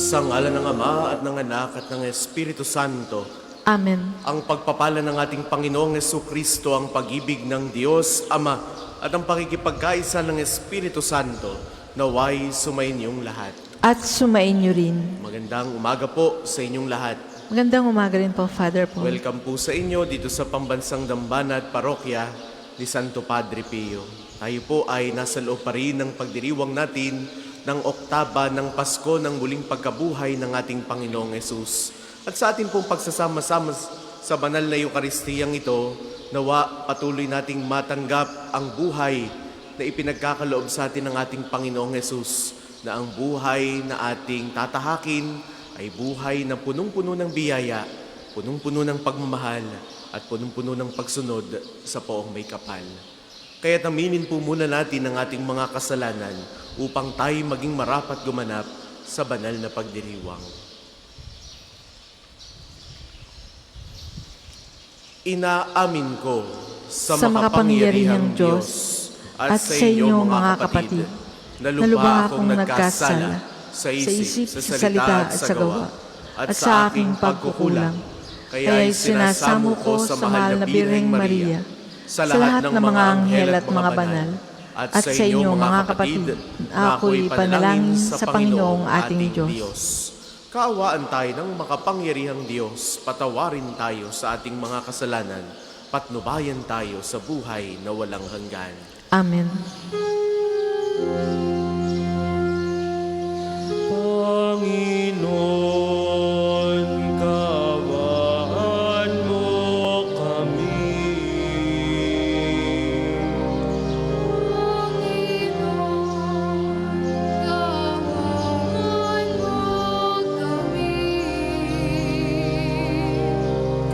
Sa ngalan ng Ama at ng Anak at ng Espiritu Santo, Amen. ang pagpapala ng ating Panginoong Jesucristo, ang pag-ibig ng Diyos Ama at ang pakikipagkaisa ng Espiritu Santo, naway sumainyong lahat. At sumain niyo rin. Magandang umaga po sa inyong lahat. Magandang umaga rin po, Father Paul. Welcome po sa inyo dito sa Pambansang Dambana at Parokya ni Santo Padre Pio. Tayo po ay nasa loob pa rin ng pagdiriwang natin ng oktaba ng Pasko ng muling pagkabuhay ng ating Panginoong Hesus. At sa ating pong pagsasama-sama sa banal na Eukaristiyang ito, nawa patuloy nating matanggap ang buhay na ipinagkakaloob sa atin ng ating Panginoong Hesus, na ang buhay na ating tatahakin ay buhay na punong-puno ng biyaya, punong-puno ng pagmamahal, at punong-puno ng pagsunod sa poong may kapal. Kaya aminin po muna natin ang ating mga kasalanan upang tayo maging marapat gumanap sa banal na pagdiriwang. Inaamin ko sa makapangyarihang Diyos at sa inyong mga kapatid na lubha akong nagkasala sa isip, sa salita at sa gawa, at sa aking pagkukulang. Kaya'y sinasamo ko sa mahal na Birheng Maria, sa lahat ng mga anghel at mga banal, at sa inyong mga kapatid, na ako'y panalangin sa Panginoong ating Diyos. Kaawaan tayo ng makapangyarihang Diyos, patawarin tayo sa ating mga kasalanan, patnubayan tayo sa buhay na walang hanggan. Amen. Panginoon, kaawaan mo kami.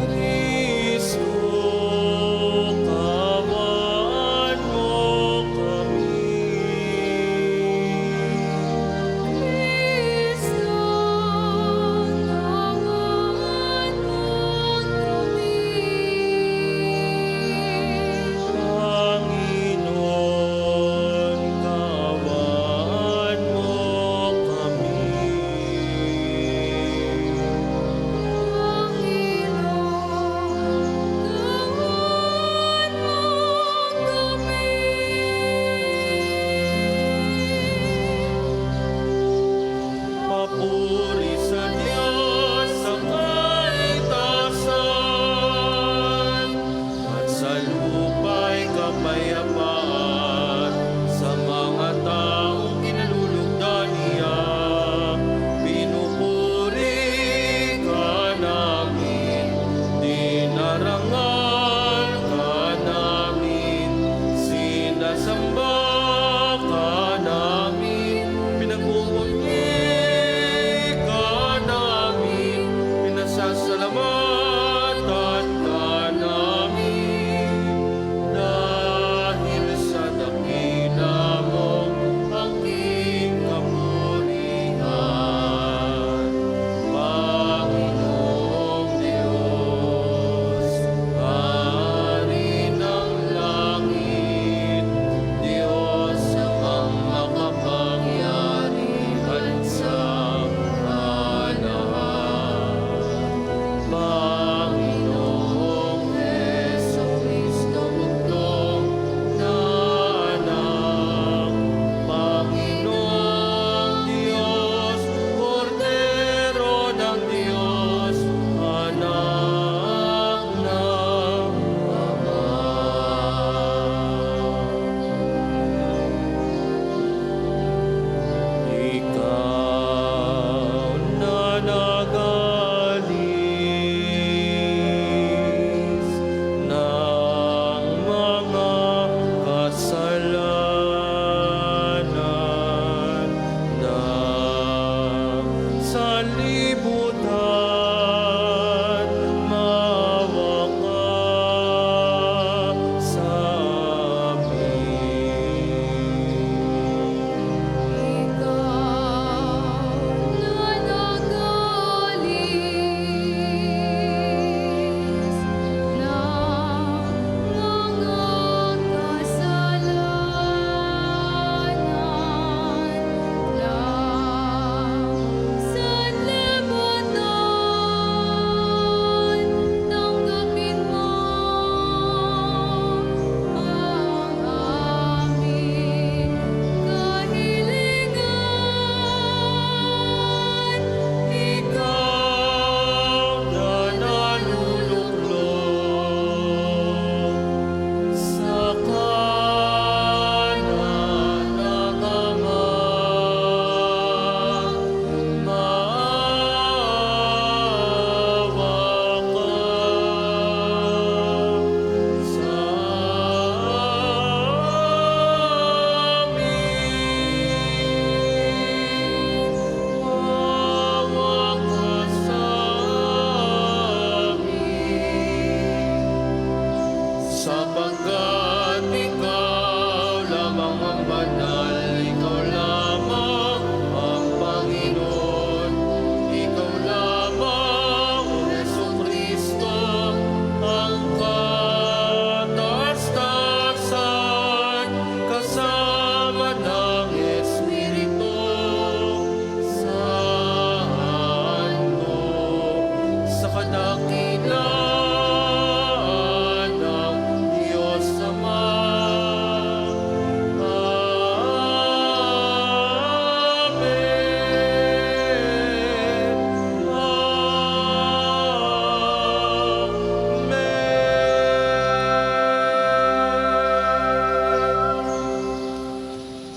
Kristo, kaawaan mo kami.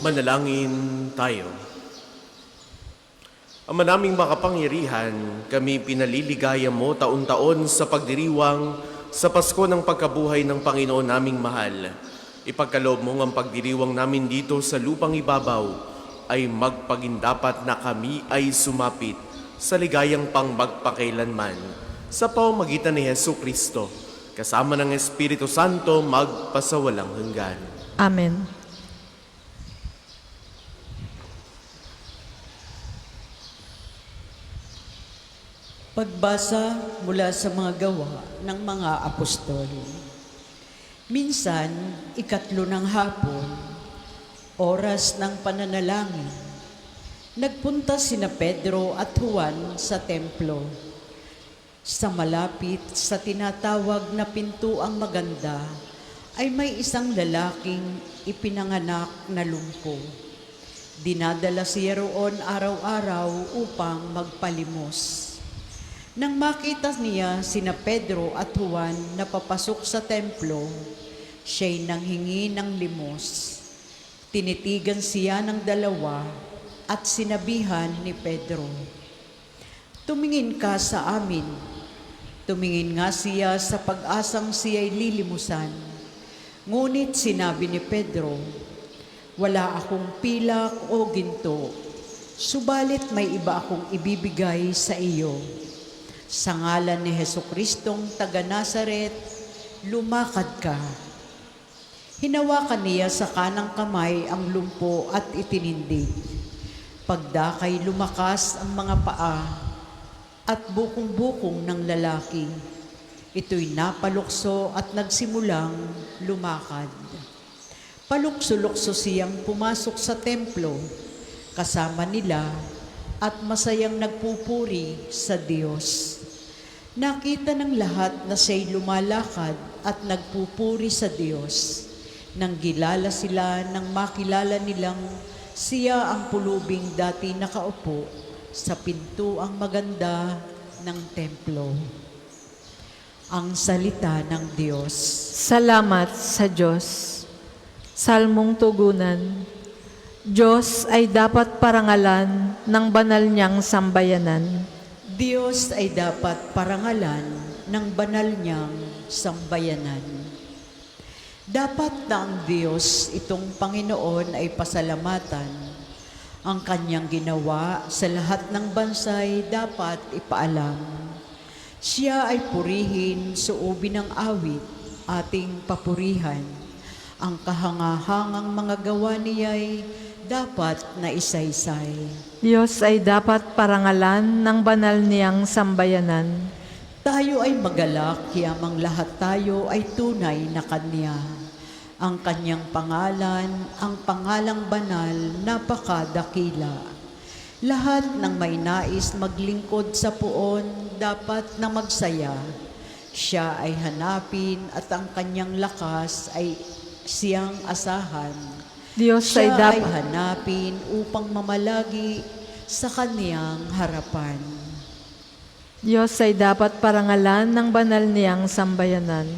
Manalangin tayo. Ama naming makapangyarihan, kami pinaliligaya mo taon-taon sa pagdiriwang sa Pasko ng pagkabuhay ng Panginoon naming mahal. Ipagkaloob mo ang pagdiriwang namin dito sa lupang ibabaw ay magpagindapat na kami ay sumapit sa ligayang pang magpakailanman sa pamamagitan ni Hesu Kristo, kasama ng Espiritu Santo magpasawalang hanggan. Amen. Pagbasa mula sa mga gawa ng mga apostol. Minsan, 3 ng hapon, oras ng pananalangin, nagpunta sina Pedro at Juan sa templo. Sa malapit sa tinatawag na pintuang maganda ay may isang lalaking ipinanganak na lumpo. Dinadala siya roon araw-araw upang magpalimos. Nang makita niya sina Pedro at Juan na papasok sa templo, siya'y nanghingi ng limos. Tinitigan siya ng dalawa at sinabihan ni Pedro, "Tumingin ka sa amin." Tumingin nga siya sa pag-asang siya'y lilimusan. Ngunit sinabi ni Pedro, "Wala akong pilak o ginto, subalit may iba akong ibibigay sa iyo. Sa ngalan ni Jesucristong taga Nazaret, lumakad ka." Hinawakan niya sa kanang kamay ang lumpo at itinindig. Pagdakay lumakas ang mga paa at bukong-bukong ng lalaki. Ito'y napalukso at nagsimulang lumakad. Palukso-lukso siyang pumasok sa templo kasama nila at masayang nagpupuri sa Diyos. Nakita ng lahat na siya'y lumalakad at nagpupuri sa Diyos. Nang gilala sila nang makilala nilang siya ang pulubing dati nakaupo sa pintuang maganda ng templo. Ang salita ng Diyos. Salamat sa Diyos. Salmong tugunan. Diyos ay dapat parangalan ng banal niyang sambayanan. Diyos ay dapat parangalan ng banal niyang sambayanan. Dapat na ang Diyos, itong Panginoon, ay pasalamatan. Ang kanyang ginawa sa lahat ng bansay dapat ipaalam. Siya ay purihin sa ubi ng awit, ating papurihan. Ang kahangahangang mga gawa niya'y dapat na isaysay. Diyos ay dapat parangalan ng banal niyang sambayanan. Tayo ay magalak, yamang lahat tayo ay tunay na Kanya. Ang Kanyang pangalan, ang pangalang banal, napakadakila. Lahat ng may nais maglingkod sa puon, dapat na magsaya. Siya ay hanapin at ang Kanyang lakas ay siyang asahan. Diyos ay Siya ay dapat hanapin upang mamalagi sa Kaniyang harapan. Diyos ay dapat parangalan ng banal niyang sambayanan.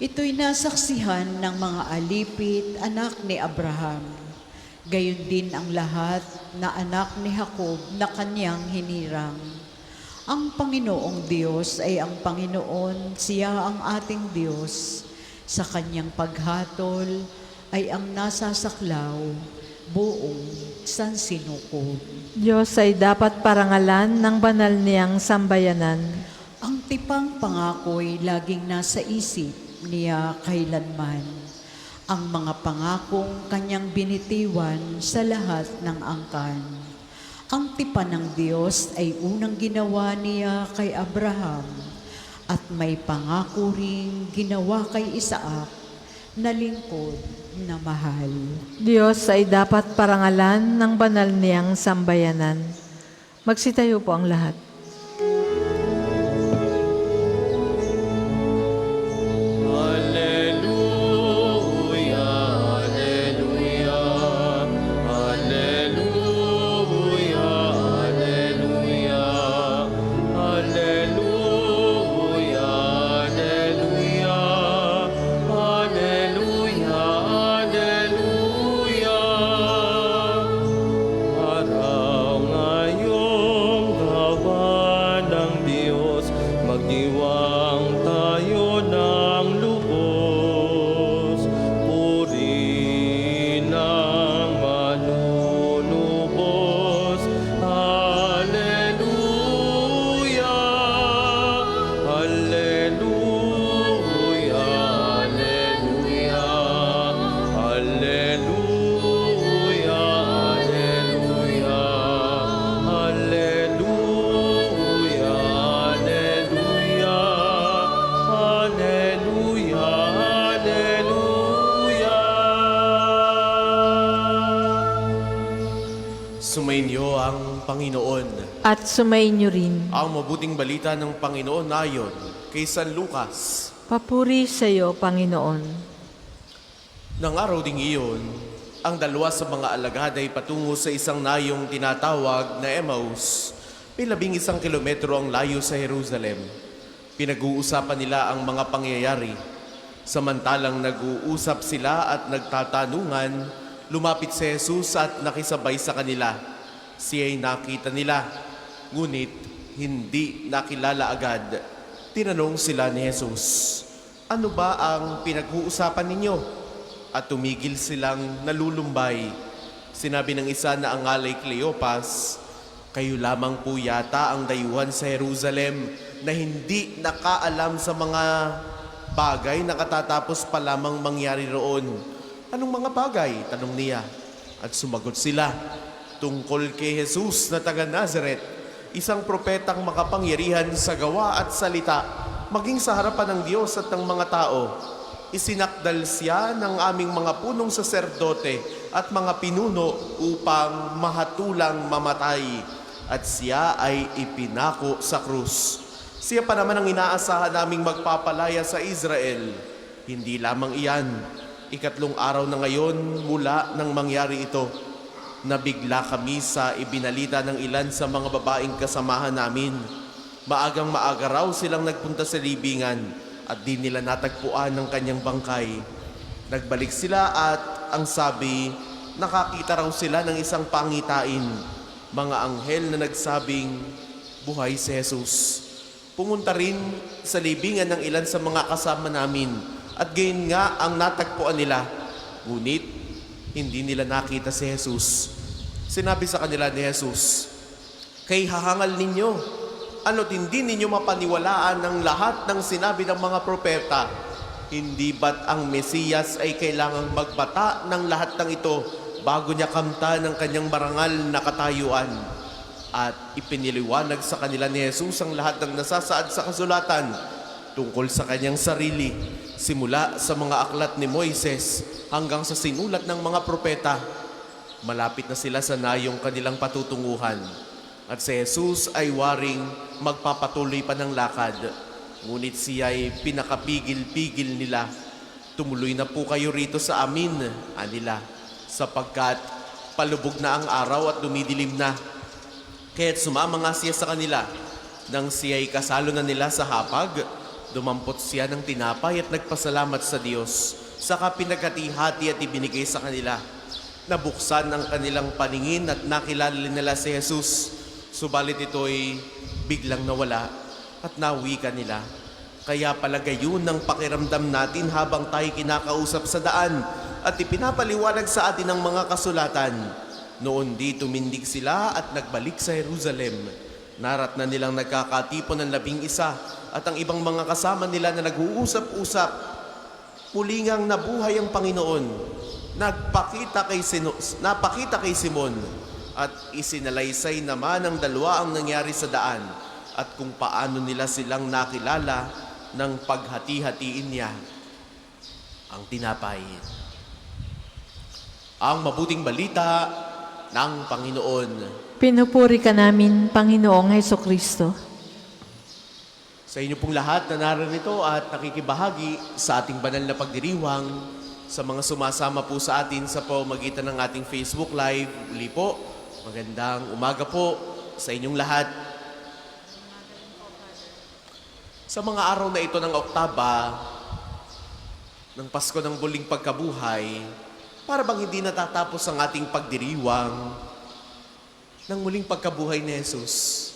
Ito'y nasaksihan ng mga alipit, anak ni Abraham. Gayon din ang lahat na anak ni Jacob na kanyang hinirang. Ang Panginoong Diyos ay ang Panginoon, siya ang ating Diyos. Sa kanyang paghatol ay ang nasasaklaw, buong sansinukob. Diyos ay dapat parangalan ng banal niyang sambayanan. Ang tipang pangako'y laging nasa isip niya kailanman. Ang mga pangakong kanyang binitiwan sa lahat ng angkan. Ang tipan ng Diyos ay unang ginawa niya kay Abraham at may pangako ring ginawa kay Isaac na lingkod na mahal. Diyos ay dapat parangalan ng banal niyang sambayanan. Magsitayo po ang lahat. Sumainyo ang Panginoon. At sumainyo rin. Ang mabuting balita ng Panginoon ayon kay San Lucas. Papuri sa iyo, Panginoon. Nang araw ding iyon, ang dalawa sa mga alagad ay patungo sa isang nayong tinatawag na Emmaus. May 11 kilometro ang layo sa Jerusalem. Pinag-uusapan nila ang mga pangyayari. Samantalang nag-uusap sila at nagtatanungan, lumapit si Jesus at nakisabay sa kanila. Siya'y nakita nila, ngunit hindi nakilala agad. Tinanong sila ni Jesus, "Ano ba ang pinag-uusapan ninyo?" At tumigil silang nalulumbay. Sinabi ng isa na ang ngalay Cleopas, "Kayo lamang po yata ang dayuhan sa Jerusalem na hindi nakaalam sa mga bagay na katatapos pa lamang mangyari roon." "Anong mga bagay?" tanong niya. At sumagot sila, "Tungkol kay Jesus na taga Nazaret, isang propetang makapangyarihan sa gawa at salita, maging sa harapan ng Diyos at ng mga tao. Isinakdal siya ng aming mga punong saserdote at mga pinuno upang mahatulang mamatay, at siya ay ipinako sa krus. Siya pa naman ang inaasahan naming magpapalaya sa Israel. Hindi lamang iyan, 3 araw na ngayon mula nang mangyari ito. Nabigla kami sa ibinalita ng ilan sa mga babaeng kasamahan namin. Maagang maaga raw silang nagpunta sa libingan at di nila natagpuan ng kanyang bangkay. Nagbalik sila at ang sabi, nakakita raw sila ng isang pangitain, mga anghel na nagsabing, buhay si Jesus. Pumunta rin sa libingan ng ilan sa mga kasama namin at gayon nga ang natagpuan nila. Ngunit hindi nila nakita si Jesus. Sinabi sa kanila ni Jesus, "Kay hahangal ninyo, ano't hindi ninyo mapaniwalaan ang lahat ng sinabi ng mga propeta? Hindi ba't ang Mesiyas ay kailangang magbata ng lahat ng ito bago niya kamta ng kanyang marangal na katayuan?" At ipiniliwanag sa kanila ni Jesus ang lahat ng nasasaad sa kasulatan tungkol sa kanyang sarili, simula sa mga aklat ni Moises hanggang sa sinulat ng mga propeta. Malapit na sila sa nayong kanilang patutunguhan, at si Jesus ay waring magpapatuloy pa ng lakad. Ngunit siya ay pinakapigil-pigil nila. "Tumuloy na po kayo rito sa amin," anila, "sapagkat palubog na ang araw at dumidilim na." Kaya't sumama nga siya sa kanila. Nang siya'y kasalo na nila sa hapag, dumampot siya ng tinapay at nagpasalamat sa Diyos. Saka pinagkati-hati at ibinigay sa kanila. Nabuksan ang kanilang paningin at nakilala nila si Jesus. Subalit ito'y biglang nawala at nawikan nila. Kaya pala gayon ang pakiramdam natin habang tayo kinakausap sa daan at ipinapaliwanag sa atin ang mga kasulatan. Noon di tumindig sila at nagbalik sa Jerusalem. Narat na nilang nagkakatipon ng 11 at ang ibang mga kasama nila na nag-uusap-usap. Muli ngang nabuhay ang Panginoon. Napakita kay Simon at isinalaysay naman ng dalawa ang nangyari sa daan at kung paano nila silang nakilala ng paghati-hatiin niya ang tinapay. Ang mabuting balita ng Panginoon. Pinupuri ka namin, Panginoong Hesukristo. Sa inyo pong lahat na naririto at nakikibahagi sa ating banal na pagdiriwang, sa mga sumasama po sa atin sa pamamagitan ng ating Facebook Live, uli po, magandang umaga po sa inyong lahat. Sa mga araw na ito ng Oktaba, ng Pasko ng Muling Pagkabuhay, para bang hindi natatapos ang ating pagdiriwang ng muling pagkabuhay ni Jesus.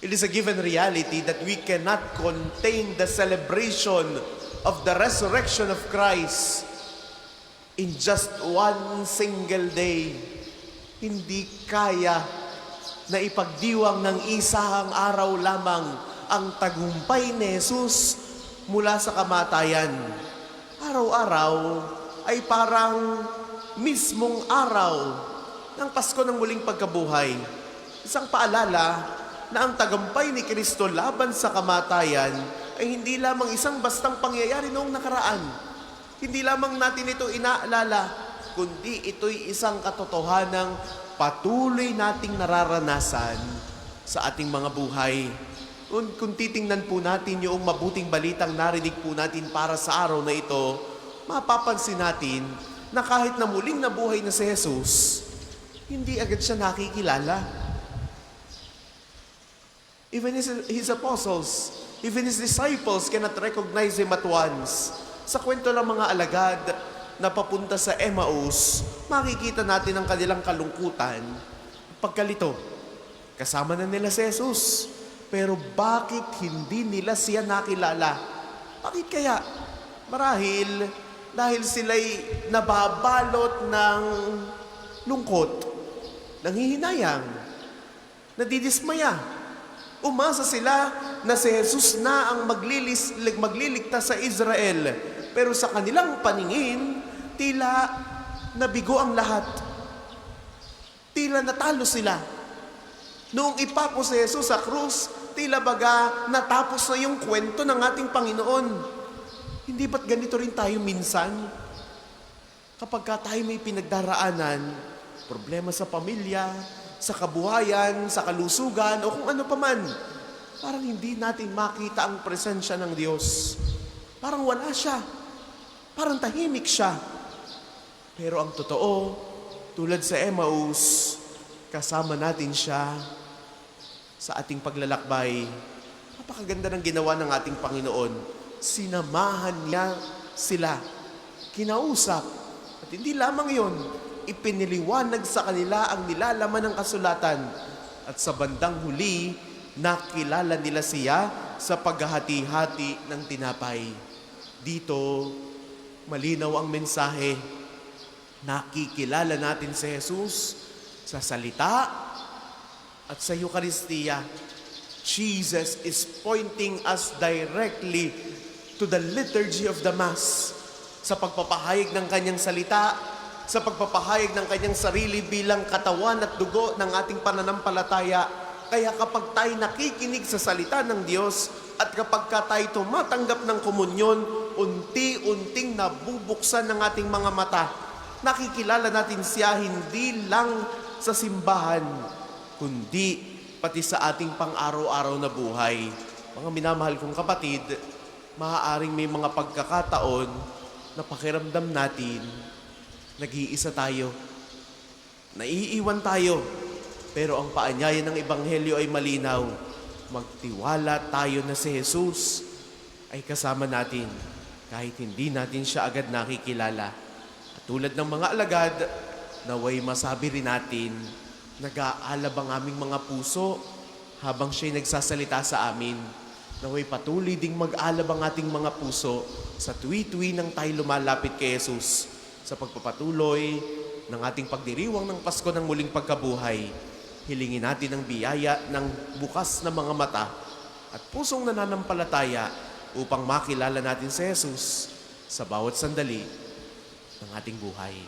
It is a given reality that we cannot contain the celebration of the resurrection of Christ in just one single day. Hindi kaya na ipagdiwang ng isang araw lamang ang tagumpay ni Jesus mula sa kamatayan. Araw-araw ay parang mismong araw ng Pasko ng Muling Pagkabuhay. Isang paalala na ang tagumpay ni Kristo laban sa kamatayan ay hindi lamang isang bastang pangyayari noong nakaraan. Hindi lamang natin ito inaalala kundi ito'y isang katotohanang patuloy nating nararanasan sa ating mga buhay. Kung titingnan po natin yung mabuting balitang narinig po natin para sa araw na ito, mapapansin natin na kahit na muling nabuhay na si Jesus, hindi agad siya nakikilala. Even his apostles, even his disciples cannot recognize him at once. Sa kwento ng mga alagad na papunta sa Emmaus, makikita natin ang kanilang kalungkutan, pagkalito. Kasama na nila si Jesus. Pero bakit hindi nila siya nakilala? Bakit kaya? Marahil dahil sila'y nababalot ng lungkot, nanghihinayang, nadidismaya. Umasa sila na si Jesus na ang magliligtas sa Israel. Pero sa kanilang paningin, tila nabigo ang lahat. Tila natalo sila. Noong ipako si Jesus sa krus, tila baga natapos na yung kwento ng ating Panginoon. Hindi ba't ganito rin tayo minsan? Kapag tayo may pinagdaraanan, problema sa pamilya, sa kabuhayan, sa kalusugan, o kung ano paman, parang hindi natin makita ang presensya ng Diyos. Parang wala siya. Parang tahimik siya. Pero ang totoo, tulad sa Emmaus, kasama natin siya sa ating paglalakbay. Napakaganda ng ginawa ng ating Panginoon. Sinamahan niya sila. Kinausap. At hindi lamang yon, ipiniliwanag sa kanila ang nilalaman ng kasulatan. At sa bandang huli, nakilala nila siya sa paghahati-hati ng tinapay. Dito, malinaw ang mensahe. Nakikilala natin si Jesus sa salita at sa Eucharistia. Jesus is pointing us directly to the liturgy of the Mass. Sa pagpapahayag ng kanyang salita, sa pagpapahayag ng kanyang sarili bilang katawan at dugo ng ating pananampalataya. Kaya kapag tayo nakikinig sa salita ng Diyos at kapag tayo tumatanggap ng komunyon, unti-unting nabubuksan ng ating mga mata. Nakikilala natin siya hindi lang sa simbahan, kundi pati sa ating pang-araw-araw na buhay. Mga minamahal kong kapatid, maaaring may mga pagkakataon na pakiramdam natin, nag-iisa tayo, naiiwan tayo, pero ang paanyaya ng Ebanghelyo ay malinaw. Magtiwala tayo na si Jesus ay kasama natin kahit hindi natin siya agad nakikilala. At tulad ng mga alagad, naway masabi rin natin, nag-aalab ang aming mga puso habang siya'y nagsasalita sa amin. Naway patuloy ding mag-alab ang ating mga puso sa tuwi-tuwi nang tayo lumalapit kay Jesus sa pagpapatuloy ng ating pagdiriwang ng Pasko ng muling pagkabuhay. Hilingin natin ang biyaya ng bukas na mga mata at pusong nananampalataya upang makilala natin si Jesus sa bawat sandali ng ating buhay.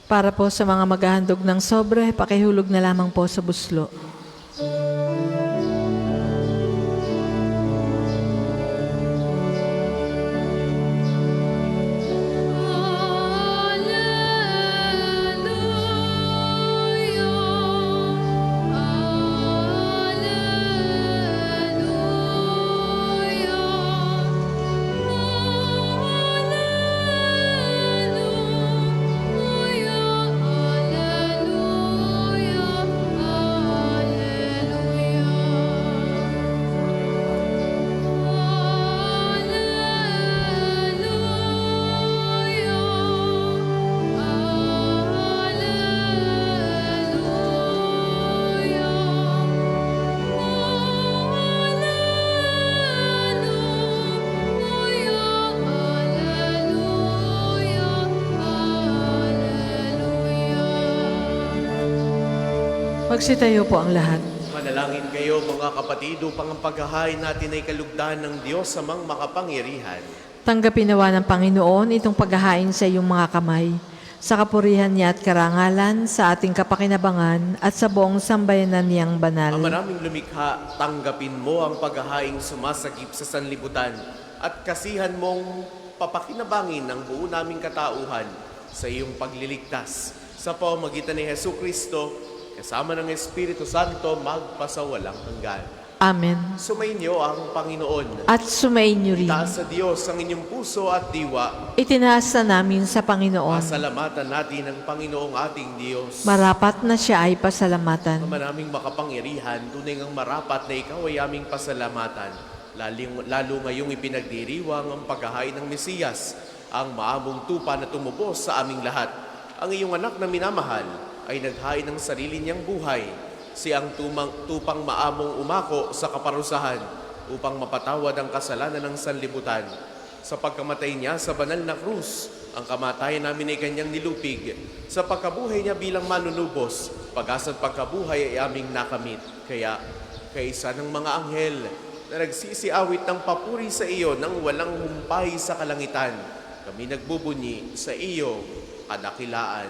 Para po sa mga maghahandog ng sobre, pakihulog na lamang po sa buslo. Magsitayo po ang lahat. Manalangin kayo mga kapatid upang ang paghahain natin ay kalugdan ng Diyos amang makapangyarihan. Tanggapin nawa ng Panginoon itong paghahain sa iyong mga kamay, sa kapurihan niya at karangalan, sa ating kapakinabangan at sa buong sambayanan niyang banal. Ang maraming lumikha, tanggapin mo ang paghahaing sumasagip sa sanlibutan at kasihan mong papakinabangin ang buo naming katauhan sa iyong pagliligtas sa pamamagitan ni Hesu Kristo, kasama ng Espiritu Santo, magpasawalang hanggan. Amen. Sumainyo ang Panginoon. At sumainyo rin. Itaas sa Diyos ang inyong puso at diwa. Itinaas na namin sa Panginoon. Pasalamatan natin ang Panginoong ating Diyos. Marapat na siya ay pasalamatan. Ama naming makapangyarihan, tunay ngang marapat na ikaw ay aming pasalamatan. Lalo ngayong ipinagdiriwang ang paghahain ng Mesiyas, ang maamong tupa na tumubos sa aming lahat. Ang iyong anak na minamahal ay naghain ng sarili niyang buhay. Siyang tupang maamong umako sa kaparusahan upang mapatawad ang kasalanan ng sanlibutan. Sa pagkamatay niya sa banal na krus, ang kamatayan namin ay kanyang nilupig. Sa pagkabuhay niya bilang manunubos, pag-asa at pagkabuhay ay aming nakamit. Kaya, kaisa ng mga anghel na nagsisiawit ng papuri sa iyo nang walang humpay sa kalangitan, kami nagbubunyi sa iyo kadakilaan.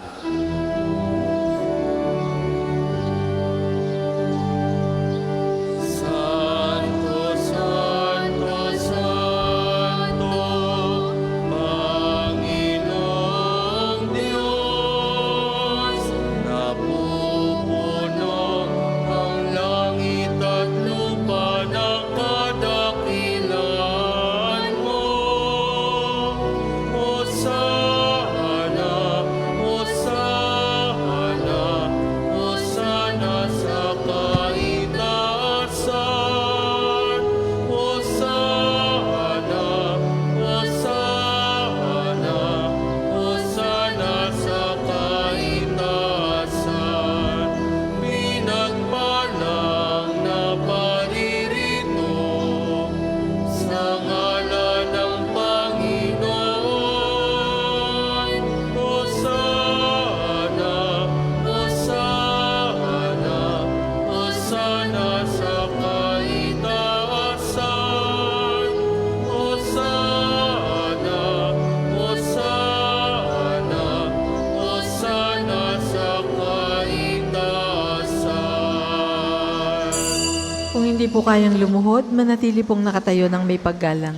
Kung hindi po kayang lumuhod, manatili pong nakatayo ng may paggalang.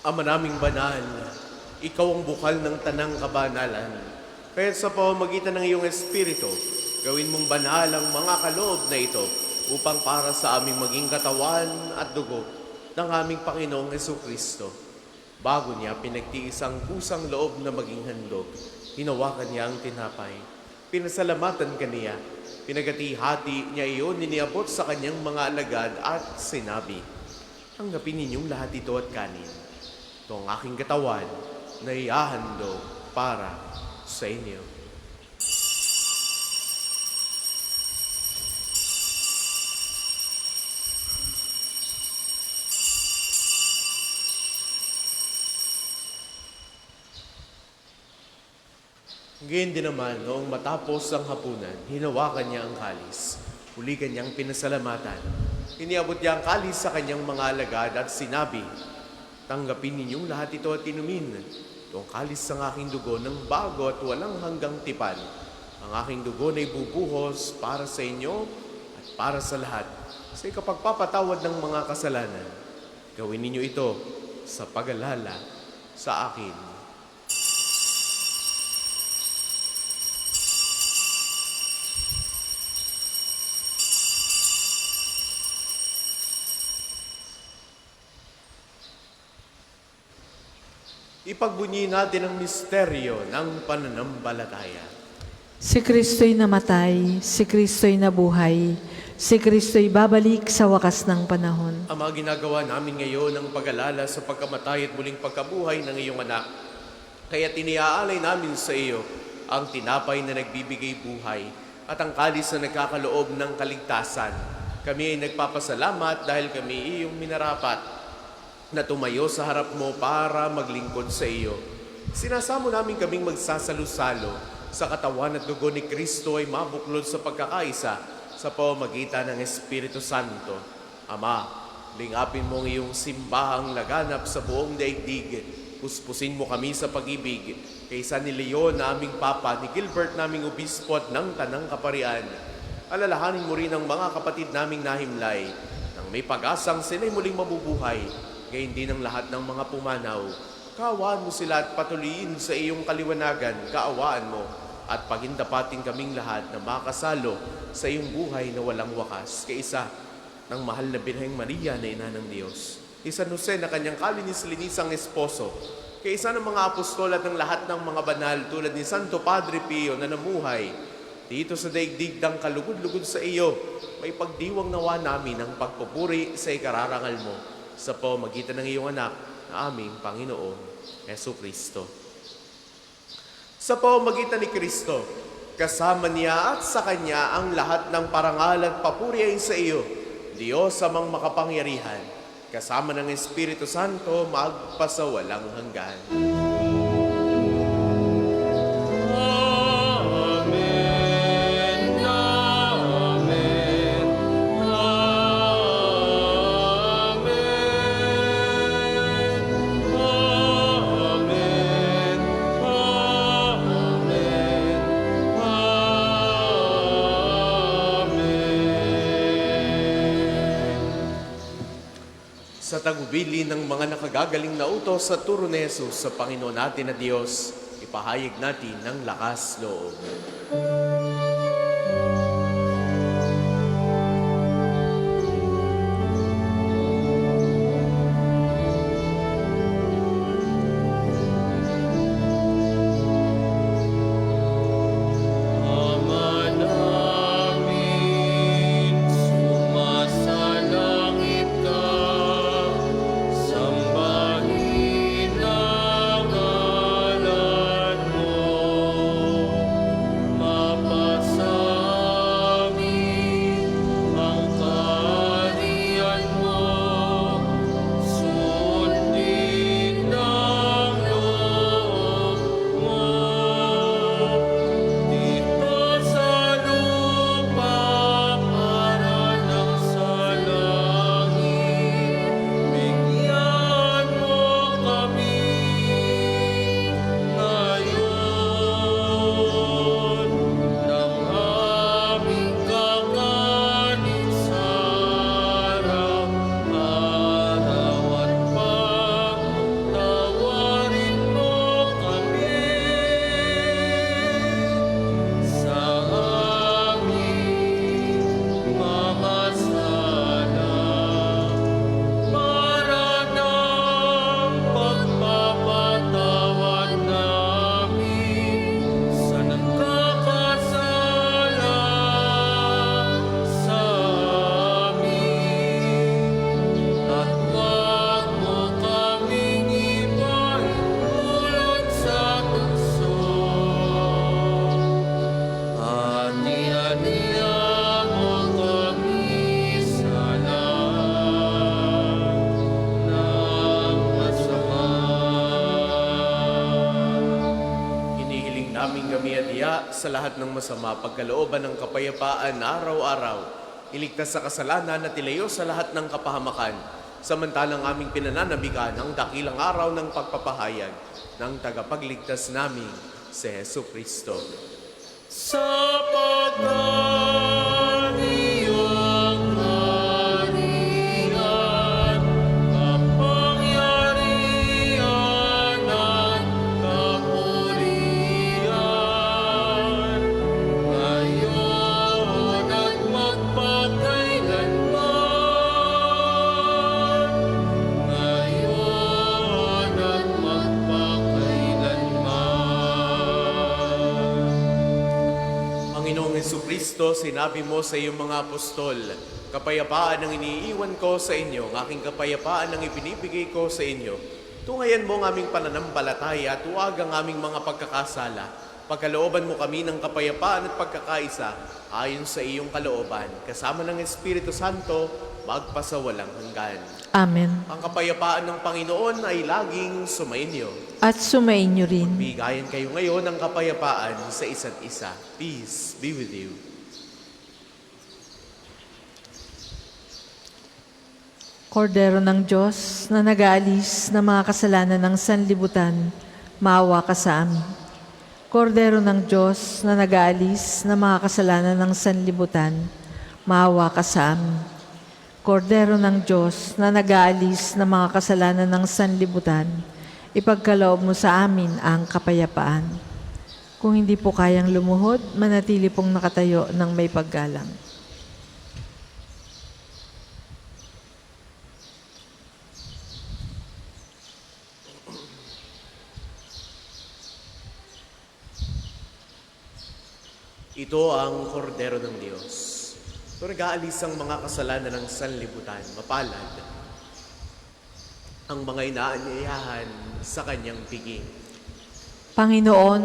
Ama naming banal, ikaw ang bukal ng tanang kabanalan. Kaya sa pamamagitan ng iyong Espiritu, gawin mong banal ang mga kaloob na ito upang para sa aming maging katawan at dugo ng aming Panginoong Hesu Kristo. Bago niya pinagtiis ang kusang loob na maging handog, hinawakan niya ang tinapay. Pinasalamatan kaniya. Pinagati-hati niya iyon, niniabot sa kanyang mga alagad at sinabi, "Tanggapin ninyong lahat ito at kanin. Ito ang aking katawan na ihahandog para sa inyo." Ngayon din naman, noong matapos ang hapunan, hinawakan niya ang kalis. Huli kanyang pinasalamatan. Iniabot niya ang kalis sa kanyang mga alagad at sinabi, "Tanggapin ninyong lahat ito at inumin. Ito ang kalis ng aking dugo ng bago at walang hanggang tipan. Ang aking dugo na ibubuhos para sa inyo at para sa lahat sa ikapagpapatawad ng mga kasalanan. Gawin ninyo ito sa pag-alala sa akin." Ipagbunyi natin ang misteryo ng pananampalataya. Si Kristo'y namatay, si Kristo'y nabuhay, si Kristo'y babalik sa wakas ng panahon. Ama, ginagawa namin ngayon ang pag-alala sa pagkamatay at muling pagkabuhay ng iyong anak. Kaya tiniaalay namin sa iyo ang tinapay na nagbibigay buhay at ang kalis na nagkakaloob ng kaligtasan. Kami ay nagpapasalamat dahil kami iyong minarapat na tumayo sa harap mo para maglingkod sa iyo. Sinasamo namin kaming magsasalo-salo sa katawan at dugo ni Kristo ay mabuklod sa pagkakaisa sa pamamagitan ng Espiritu Santo. Ama, lingapin mo ang iyong simbahang laganap sa buong daigdig. Puspusin mo kami sa pag-ibig kaysa ni Leon na aming Papa, ni Gilbert naming Obispo at ng Tanang Kaparian. Alalahanin mo rin ang mga kapatid naming nahimlay nang may pag-asang sila'y muling mabubuhay. gayon din ang lahat ng mga pumanaw. Kaawaan mo sila at patuloyin sa iyong kaliwanagan, kaawaan mo, at pagindapating kaming lahat na makasalo sa iyong buhay na walang wakas, kaisa ng mahal na Birheng Maria na Ina ng Diyos, kay San Jose na kanyang kalinis-linisang esposo, kay isa ng mga apostol at ng lahat ng mga banal tulad ni Santo Padre Pio na namuhay dito sa daigdig ng kalugod-lugod sa iyo, may pagdiwang nawa namin ang pagpupuri sa ikararangal mo sa pamamagitan ng iyong anak na aming Panginoon, Hesu Kristo. Sa pamamagitan ni Kristo, kasama niya at sa Kanya ang lahat ng parangal at papuri ay sa iyo, Diyos amang makapangyarihan, kasama ng Espiritu Santo magpasawalang hanggan. Sa tagubili ng mga nakagagaling na utos sa turo ni Jesus sa Panginoon natin na Diyos, ipahayag natin ng lakas loob. Sa lahat ng masama, pagkalooban ng kapayapaan araw-araw, iligtas sa kasalanan at ilayo sa lahat ng kapahamakan, samantalang aming pinananabikan ang dakilang araw ng pagpapahayag ng tagapagligtas namin, si Hesu Kristo. Sapagkat iyong harian, kapangyarihan at kapurihan, ngayon at magpakailanman, ngayon at magpakailanman. Panginoong Jesucristo, sinabi mo sa iyong mga apostol, kapayapaan ang iniiwan ko sa inyo, ang aking kapayapaan ang ibinibigay ko sa inyo. Tungayan mo ang aming pananampalataya at huwag ang aming mga pagkakasala. Pagkalooban mo kami ng kapayapaan at pagkakaisa ayon sa iyong kalooban, kasama ng Espiritu Santo, magpasawalang hanggan. Amen. Ang kapayapaan ng Panginoon ay laging sumainyo. At sumainyo rin. Bigayan kayo ngayon ng kapayapaan sa isa't isa. Peace be with you. Kordero ng Diyos na nag-aalis ng mga kasalanan ng sanlibutan, maawa ka sa amin. Kordero ng Diyos na nag-aalis ng mga kasalanan ng sanlibutan, maawa ka sa amin. Kordero ng Diyos na nag-aalis ng mga kasalanan ng sanlibutan, ipagkaloob mo sa amin ang kapayapaan. Kung hindi po kayang lumuhod, manatili pong nakatayo ng may paggalang. Ito ang kordero ng Diyos. Ito nag-aalis ang mga kasalanan ng sanlibutan. Mapalad ang mga inaanyayahan sa kanyang piging. Panginoon,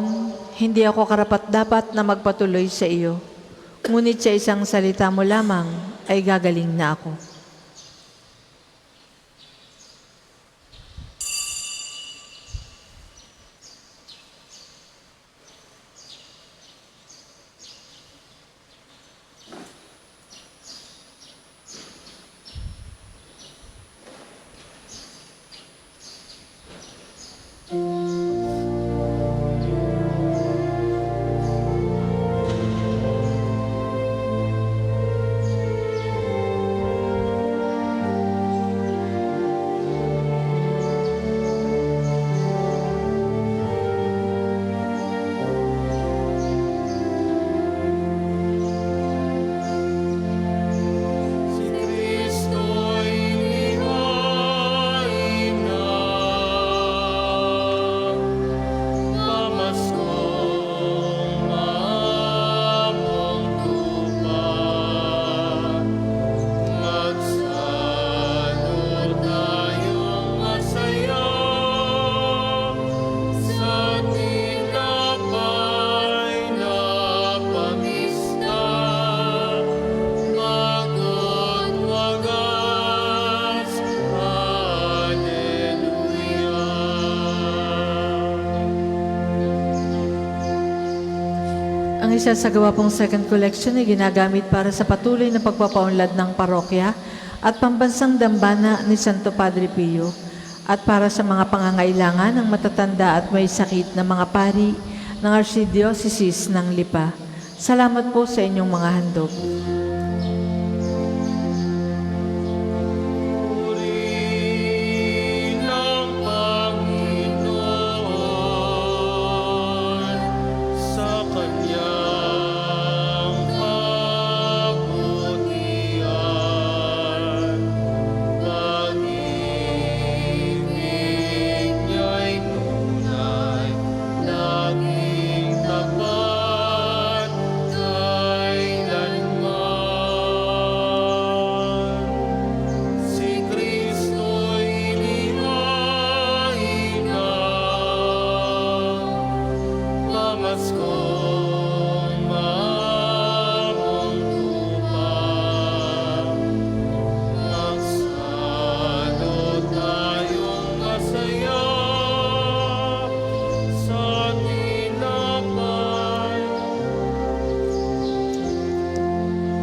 hindi ako karapat-dapat na magpatuloy sa iyo. Ngunit sa isang salita mo lamang ay gagaling na ako. Ang isa sa gawa pong second collection ay ginagamit para sa patuloy na pagpapaunlad ng parokya at pambansang dambana ni Santo Padre Pio at para sa mga pangangailangan ng matatanda at may sakit na mga pari ng Archdiocese ng Lipa. Salamat po sa inyong mga handog.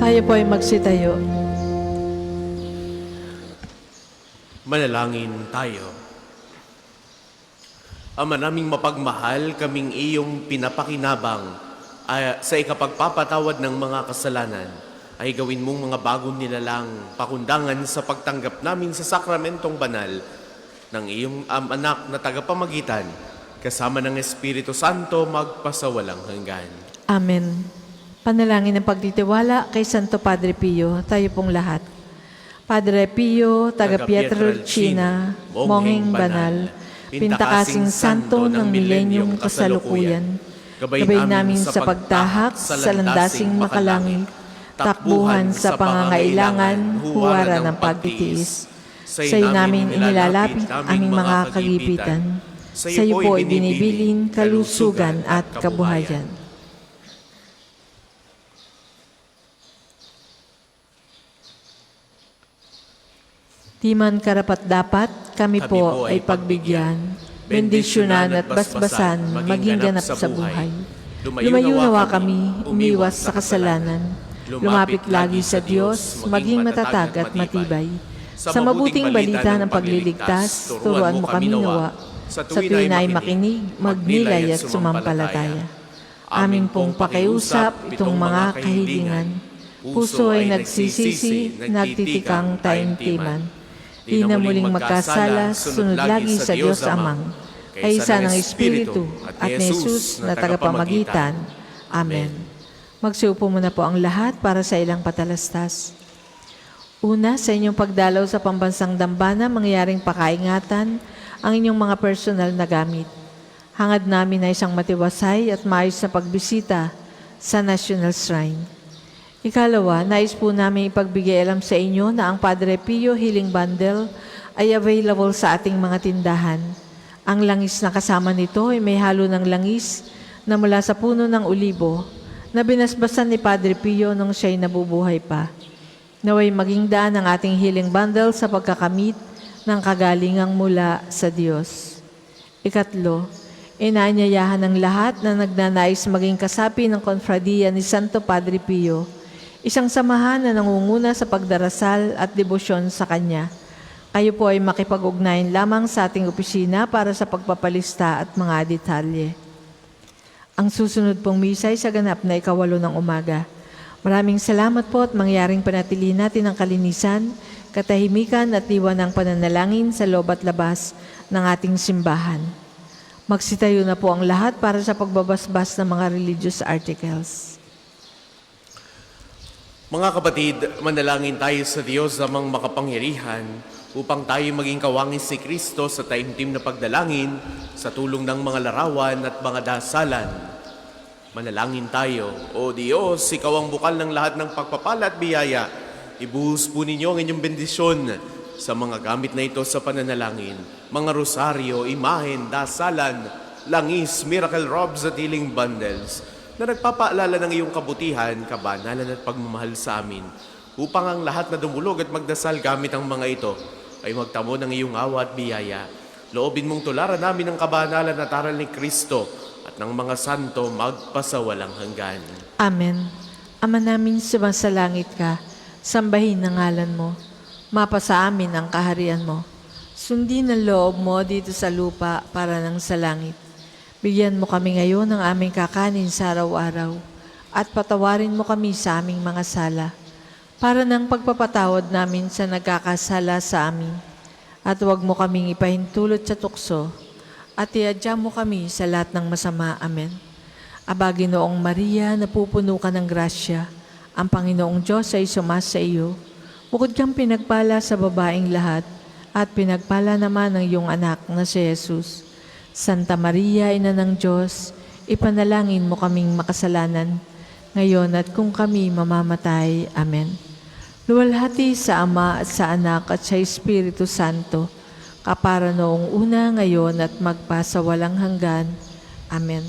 Tayo po ay magsitayo. Manalangin tayo. Ama naming mapagmahal, kaming iyong pinapakinabang sa ikapagpapatawad ng mga kasalanan ay gawin mong mga bagong nilalang pakundangan sa pagtanggap namin sa sakramentong banal ng iyong anak na tagapamagitan kasama ng Espiritu Santo magpasawalang hanggan. Amen. Panalangin ng pagtitiwala kay Santo Padre Pio, tayo pong lahat. Padre Pio, taga Pietrelcina, Monghing Banal, Pintakasing Santo ng Milenyong Kasalukuyan, gabay namin sa pagtahak sa landasing makalangit, takbuhan sa pangangailangan, huwara ng pagtitiis. Sa iyo namin inilalapit aming mga kagipitan. Sa iyo po ibinibilin kalusugan at kabuhayan. Di man karapat-dapat, kami po ay pagbigyan, bendisyonan at basbasan, maging ganap sa buhay. Lumayo nawa kami, umiwas sa kasalanan, lumapit lagi sa Diyos, maging matatag at matibay. Sa mabuting balita ng pagliligtas, turuan mo kami nawa, sa tuwin ay makinig, magnilay at sumampalataya. Amin pong pakiusap itong mga kahilingan, Puso ay nagsisisi, nagtitikang taimtiman. Di na muling magkasala, sunod lagi sa Diyos Amang, kay isa ng Espiritu at ni Jesus na tagapamagitan. Amen. Magsiupo muna po ang lahat para sa ilang patalastas. Una, sa inyong pagdalaw sa pambansang dambana, mangyaring pakaingatan ang inyong mga personal na gamit. Hangad namin na isang matiwasay at maayos na pagbisita sa National Shrine. Ikalawa, nais po namin ipagbigay alam sa inyo na ang Padre Pio Healing Bundle ay available sa ating mga tindahan. Ang langis na kasama nito ay may halo ng langis na mula sa puno ng olibo na binasbasan ni Padre Pio nung siya'y nabubuhay pa. Naway maging daan ang ating healing bundle sa pagkakamit ng kagalingang mula sa Diyos. Ikatlo, inaanyayahan ng lahat na nagnanais maging kasapi ng konfradiya ni Santo Padre Pio, isang samahan na nangunguna sa pagdarasal at debosyon sa Kanya. Kayo po ay makipag-ugnayan lamang sa ating opisina para sa pagpapalista at mga detalye. Ang susunod pong misa ay sa ganap na 8:08 ng umaga. Maraming salamat po at mangyaring panatili natin ang kalinisan, katahimikan at diwa ng pananalangin sa loob at labas ng ating simbahan. Magsitayo na po ang lahat para sa pagbabasbas ng mga religious articles. Mga kapatid, manalangin tayo sa Diyos namang makapangyarihan upang tayo maging kawangis si Kristo sa taimtim na pagdalangin sa tulong ng mga larawan at mga dasalan. Manalangin tayo. O Diyos, Ikaw ang bukal ng lahat ng pagpapala at biyaya. Ibuhos po ninyo ang inyong bendisyon sa mga gamit na ito sa pananalangin. Mga rosaryo, imahen, dasalan, langis, miracle robes at healing bundles na nagpapaalala ng iyong kabutihan, kabanalan at pagmamahal sa amin upang ang lahat na dumulog at magdasal gamit ang mga ito ay magtamo ng iyong awa at biyaya. Loobin mong tularan namin ang kabanalan at aral ni Kristo at ng mga santo magpasawalang hanggan. Amen. Ama namin sumasalangit ka, sambahin ang ngalan mo. Mapasa amin ang kaharian mo. Sundin ang loob mo dito sa lupa para nang sa langit. Bigyan mo kami ngayon ng aming kakanin sa araw-araw at patawarin mo kami sa aming mga sala para nang pagpapatawad namin sa nagkakasala sa amin. At huwag mo kaming ipahintulot sa tukso at iadya mo kami sa lahat ng masama. Amen. Aba, Ginoong Maria, napupuno ka ng grasya. Ang Panginoong Diyos ay sumasa iyo. Bukod kang pinagpala sa babaeng lahat, at pinagpala naman ng iyong anak na si Jesus. Santa Maria, Ina ng Diyos, ipanalangin mo kaming makasalanan, ngayon at kung kami mamamatay. Amen. Luwalhati sa Ama at sa Anak at sa Espiritu Santo, kapara noong una, ngayon at magpasawalang hanggan. Amen.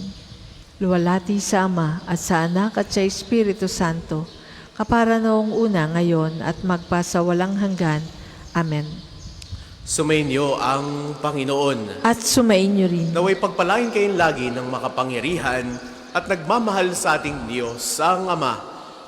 Luwalhati sa Ama at sa Anak at sa Espiritu Santo, kapara noong una, ngayon at magpasawalang hanggan. Amen. Sumainyo ang Panginoon. At sumainyo rin. Naway pagpalain kayong lagi ng makapangyarihan at nagmamahal sa ating Diyos, ang Ama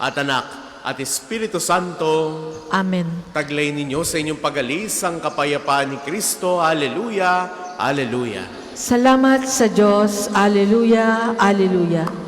at Anak at Espiritu Santo. Amen. Taglay ninyo sa inyong pag-alis ang kapayapaan ni Kristo. Alleluia, alleluia. Salamat sa Diyos. Alleluia, alleluia.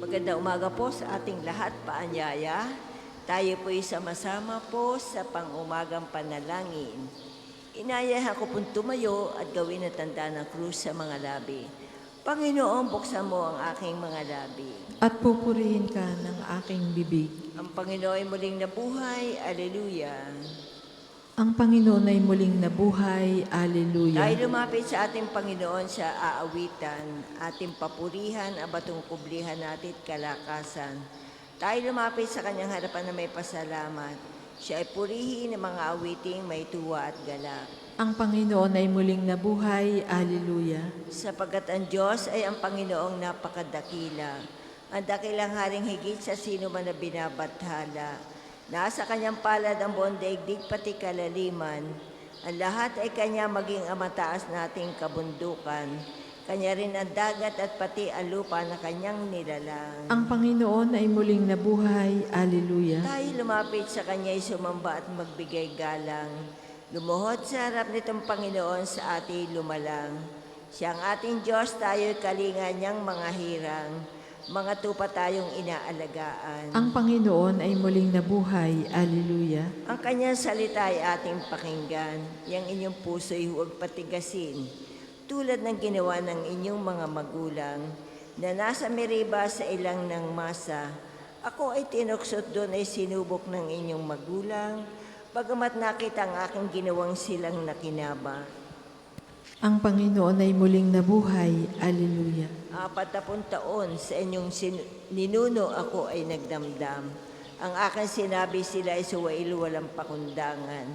Magandang umaga po sa ating lahat, paanyaya. Tayo po'y sama-sama po sa pang-umagang panalangin. Inayahan ko pong tumayo at gawin ang tanda ng krus sa mga labi. Panginoon, buksan mo ang aking mga labi. At pupurihin ka ng aking bibig. Ang Panginoon ay muling nabuhay. Aleluya. Ang Panginoon ay muling nabuhay. Alleluia. Tayo lumapit sa ating Panginoon sa aawitan, ating papurihan ang batong kublihan natin at kalakasan. Tayo lumapit sa kanyang harapan na may pasalamat. Siya ay purihin ng mga awiting may tuwa at galak. Ang Panginoon ay muling nabuhay. Alleluia. Sapagkat ang Diyos ay ang Panginoong napakadakila. Ang dakilang haring higit sa sino man na binabathala. Nasa kanyang palad ang buong daigdig pati kalaliman. Ang lahat ay kanya maging ang mataas nating kabundukan. Kanya rin ang dagat at pati ang lupa na kanyang nilalang. Ang Panginoon ay muling nabuhay. Alleluia. Tayo lumapit sa kanya'y sumamba at magbigay galang. Lumuhod sa harap nitong Panginoon sa ating lumalang. Siya ang ating Diyos, tayo'y kalinga niyang mga hirang. Mga tupa tayong inaalagaan. Ang Panginoon ay muling nabuhay. Alleluia. Ang kanyang salita ay ating pakinggan. Yang inyong puso'y huwag patigasin. Tulad ng ginawa ng inyong mga magulang na nasa Meriba sa ilang ng masa. Ako ay tinuksot doon ay sinubok ng inyong magulang, bagamat nakita ang aking ginawang silang nakinaba. Ang Panginoon ay muling nabuhay. Alleluia. 40 taon sa inyong ninuno ako ay nagdamdam. Ang aking sinabi sila ay suwail walang pakundangan.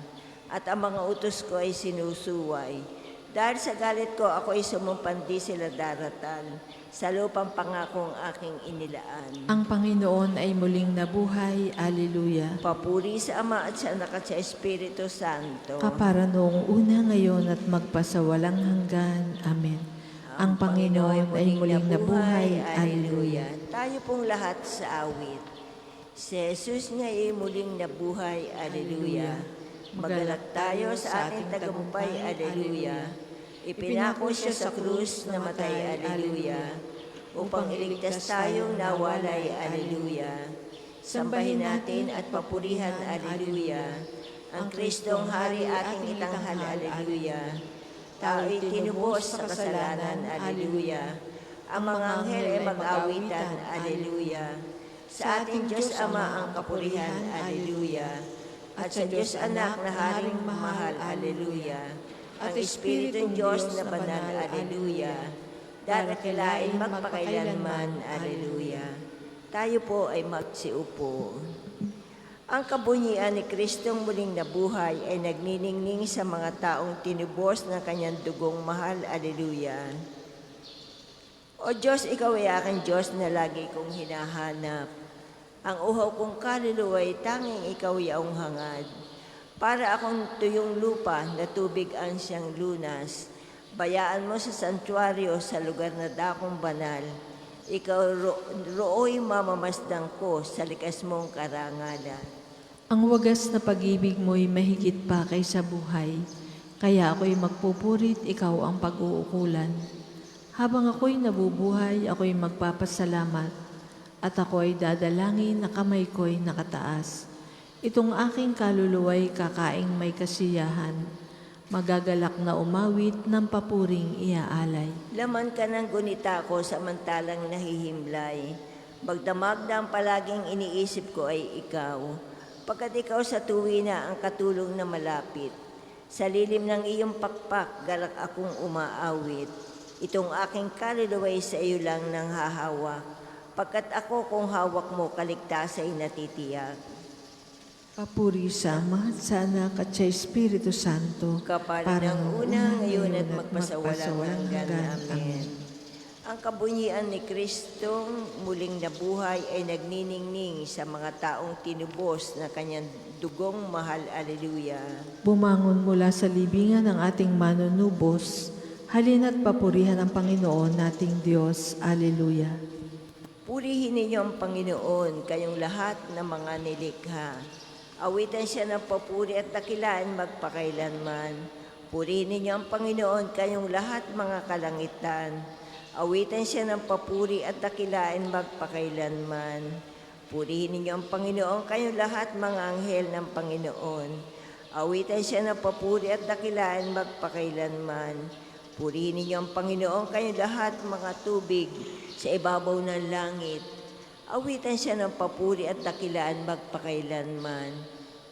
At ang mga utos ko ay sinusuway. Dahil sa galit ko ako ay sumumpandi sila daratan. Sa lupang pangakong aking inilaan. Ang Panginoon ay muling nabuhay. Alleluia. Papuri sa Ama at sa Anak at sa Espiritu Santo. Kapara noong una, ngayon at magpasawalang hanggan. Amen. Ang Panginoon ay muling nabuhay. Alleluia. Tayo pong lahat sa awit. Si Jesus nga ay muling nabuhay. Alleluia. Magalak tayo sa ating tagumpay. Alleluia. Ipinako siya sa krus, namatay. Alleluia. Upang iligtas tayong nawalay. Alleluia. Sambahin natin at papurihan. Alleluia. Ang Kristong Hari ating itanghal. Alleluia. Tao'y tinubos sa kasalanan. Alleluia. Ang mga anghel ay mag-awitan. Alleluia. Sa ating Diyos Ama ang kapurihan. Alleluia. At sa Diyos Anak na Haring mahal. Alleluia. Ang Espiritu Diyos na banal. Alleluia. Darakilain magpakailanman. Alleluia. Tayo po ay magsiupo. Ang kabunyian ni Kristong muling nabuhay ay nagniningning sa mga taong tinubos ng kanyang dugong mahal. Alleluia. O Diyos, ikaw ay aking Diyos na lagi kong hinahanap. Ang uhaw kong kaluluwa ay tanging ikaw yaong hangad. Para akong tuyong lupa na tubig ang siyang lunas. Bayaan mo sa santuaryo sa lugar na dakong banal. Ikaw roo'y mamamasdang ko sa likas mong karangalan. Ang wagas na pag-ibig mo'y mahigit pa kaysa buhay. Kaya ako'y magpupurit, ikaw ang pag-uukulan. Habang ako'y nabubuhay, ako'y magpapasalamat. At ako'y dadalangin na kamay ko'y nakataas. Itong aking kaluluwa'y kakaing may kasiyahan, magagalak na umawit ng papuring iaalay. Laman ka ng gunita ko samantalang nahihimlay. Magdamag na ang palaging iniisip ko ay ikaw. Pagkat ikaw sa tuwina ang katulong na malapit. Sa lilim ng iyong pakpak, galak akong umaawit. Itong aking kaluluwa'y sa iyo lang nang hahawak. Pagkat ako kung hawak mo, kaligtas ay natitiyak. Papuri sa Ama, sa Anak at sa Espiritu Santo. Kapalit ng una, ngayon at magpasawalang hanggan. Amen. Ang kabunyian ni Kristong muling nabuhay ay nagniningning sa mga taong tinubos na kanyang dugong mahal. Alleluia. Bumangon mula sa libingan ng ating manunubos, halina't papurihan ang Panginoon nating Diyos. Alleluia. Purihin ninyo ang Panginoon, kayong lahat ng mga nilikha. Awitan siya ng papuri at dakilaan magpakailanman. Purihin ninyo ang Panginoon, kayong lahat mga kalangitan. Awitan siya ng papuri at dakilain magpakailanman. Purihin ninyo ang Panginoon, kayong lahat mga anghel ng Panginoon. Awitan siya ng papuri at dakilain magpakailanman. Purihin ninyo ang Panginoon, kayong lahat mga tubig sa ibabaw ng langit. Awitan siya ng papuri at dakilaan magpakailanman.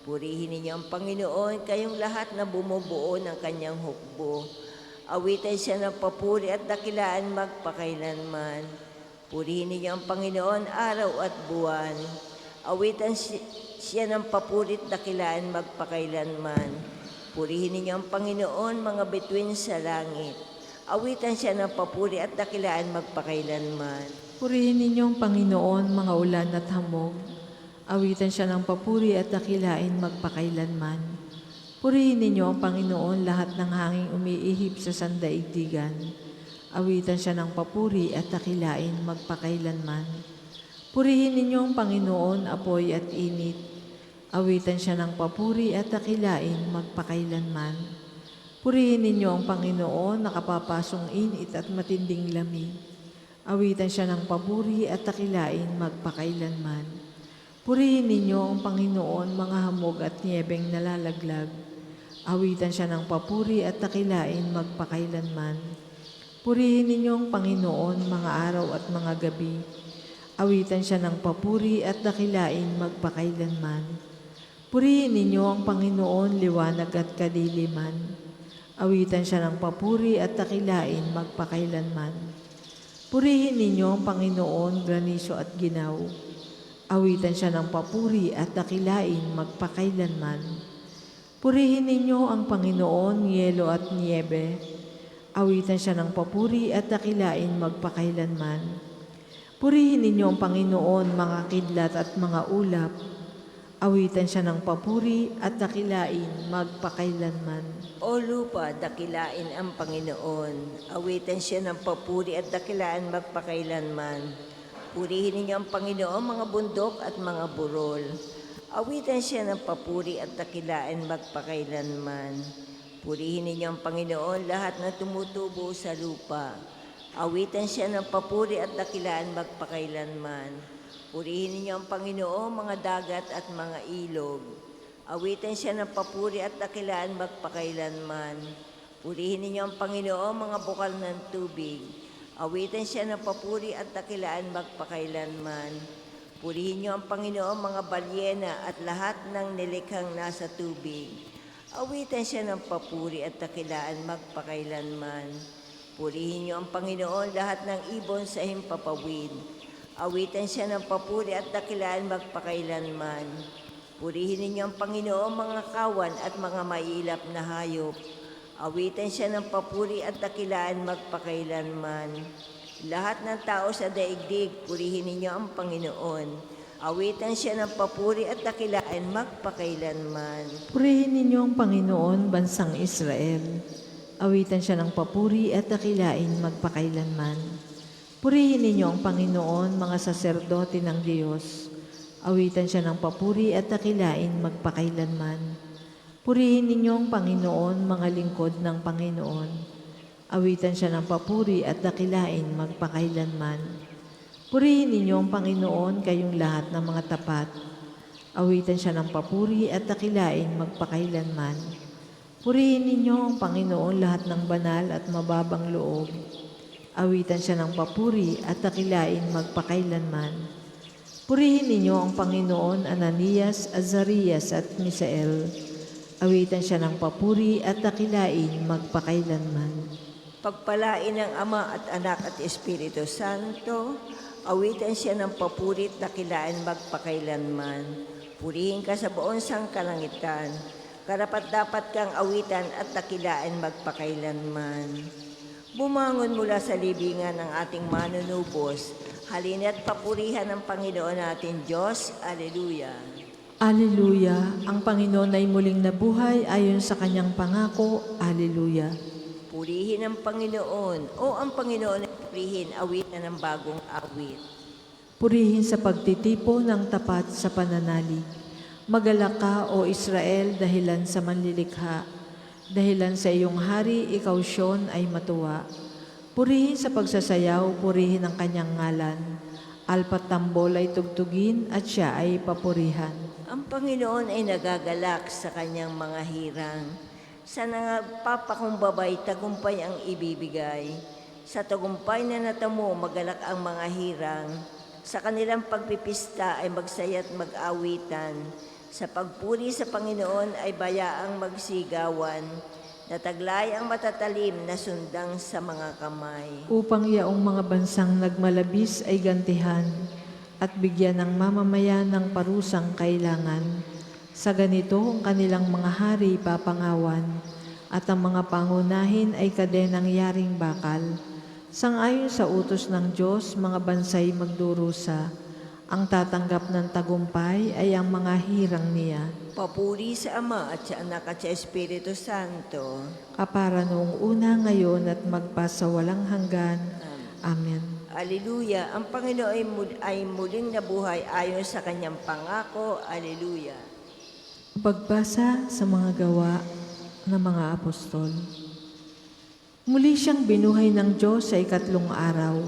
Purihin ninyo ang Panginoon, kayong lahat na bumubuo ng kanyang hukbo. Awitan siya ng papuri at dakilaan magpakailanman. Purihin ninyo ang Panginoon araw at buwan. Awitan siya ng papuri at dakilaan magpakailanman. Purihin ninyo ang Panginoon mga bituin sa langit. Awitan siya ng papuri at dakilaan magpakailanman. Purihin ninyo ang Panginoon, mga ulan at hamog. Awitan siya ng papuri at dakilain magpakailanman. Purihin ninyo ang Panginoon, lahat ng hanging umiihip sa sandaigdigan. Awitan siya ng papuri at dakilain magpakailanman. Purihin ninyo ang Panginoon, apoy at init. Awitan siya ng papuri at dakilain magpakailanman. Purihin ninyo ang Panginoon, nakapapasong init at matinding lamig. Awitan siya ng papuri at dakilain magpakailanman. Purihin ninyo ang Panginoon, mga hamog at niyebeng nalalaglag. Awitan siya ng papuri at dakilain magpakailanman. Purihin ninyo ang Panginoon, mga araw at mga gabi. Awitan siya ng papuri at dakilain magpakailanman. Purihin ninyo ang Panginoon, liwanag at kadiliman. Awitan siya ng papuri at dakilain magpakailanman. Purihin ninyo ang Panginoon, graniso at ginaw. Awitan siya ng papuri at dakilain magpakailanman. Purihin ninyo ang Panginoon, yelo at niebe. Awitan siya ng papuri at dakilain magpakailanman. Purihin ninyo ang Panginoon, mga kidlat at mga ulap. Awitan siya ng papuri at dakilain magpakailanman. O lupa, dakilain ang Panginoon. Awitan siya ng papuri at dakilaan magpakailanman. Purihin ninyo ang Panginoon, mga bundok at mga burol. Awitan siya ng papuri at dakilaan magpakailanman. Purihin ninyo ang Panginoon, lahat na tumutubo sa lupa. Awitan siya ng papuri at dakilaan magpakailanman. Purihin ninyo ang Panginoon, mga dagat at mga ilog. Awitan siya ng papuri at dakilaan magpakailanman. Purihin ninyo ang Panginoon, mga bukal ng tubig. Awitan siya ng papuri at dakilaan magpakailanman. Purihin niyo ang Panginoon, mga balyena at lahat ng nilikhang nasa tubig. Awitan siya ng papuri at dakilaan magpakailanman. Purihin niyo ang Panginoon, lahat ng ibon sa himpapawid. Awitan siya ng papuri at dakilaan magpakailanman. Purihin ninyo ang Panginoon, mga kawan at mga mailap na hayop. Awitan siya ng papuri at dakilaan magpakailanman. Lahat ng tao sa daigdig, purihin ninyo ang Panginoon. Awitan siya ng papuri at dakilaan magpakailanman. Purihin ninyo ang Panginoon, bansang Israel. Awitan siya ng papuri at dakilain magpakailanman. Purihin ninyo ang Panginoon, mga saserdote ng Diyos. Awitan siya ng papuri at dakilain magpakailanman. Purihin ninyo ang Panginoon, mga lingkod ng Panginoon. Awitan siya ng papuri at dakilain magpakailanman. Purihin ninyo ang Panginoon, kayong lahat ng mga tapat. Awitan siya ng papuri at dakilain magpakailanman. Purihin ninyo ang Panginoon, lahat ng banal at mababang loob. Awitan siya ng papuri at dakilain magpakailanman. Purihin ninyo ang Panginoon, Ananias, Azarias at Misael. Awitan siya ng papuri at dakilain magpakailanman. Pagpalain ng Ama at Anak at Espiritu Santo, awitan siya ng papuri at dakilaan magpakailanman. Purihin ka sa buong sangkalangitan, karapat-dapat kang awitan at dakilaan magpakailanman. Bumangon mula sa libingan ng ating manunubos, halina't papurihan ng Panginoon natin Diyos. Alleluia. Alleluia! Ang Panginoon ay muling nabuhay ayon sa kanyang pangako. Alleluia! Purihin ang Panginoon, o ang Panginoon ay purihin, awitan ng bagong awit. Purihin sa pagtitipo ng tapat sa pananalig. Magalak ka, O Israel, dahilan sa manlilikha. Dahilan sa iyong hari, ikaw Siyon ay matuwa. Purihin sa pagsasayaw, purihin ang kanyang ngalan. Alpat tambol ay tugtugin at siya ay papurihan. Ang Panginoon ay nagagalak sa kanyang mga hirang. Sa nagpapakumbabay, tagumpay ang ibibigay. Sa tagumpay na natamo, magalak ang mga hirang. Sa kanilang pagpipista ay magsaya't mag-awitan. Sa pagpuri sa Panginoon ay bayaang magsigawan. Nataglay ang matatalim na sundang sa mga kamay. Upang yaong mga bansang nagmalabis ay gantihan at bigyan ng mamamayan ng parusang kailangan. Sa ganito ang kanilang mga hari papangawan at ang mga pangunahin ay kadenang yaring bakal. Sangayon sa utos ng Diyos, mga bansay magdurusa. Ang tatanggap ng tagumpay ay ang mga hirang niya. Papuri sa Ama at sa Anak at sa Espiritu Santo. Kapara noong una, ngayon at magpasawalang hanggan. Amen. Alleluia. Ang Panginoon ay muling nabuhay ayon sa kanyang pangako. Alleluia. Pagbasa sa mga gawa ng mga apostol. Muli siyang binuhay ng Diyos sa ikatlong araw.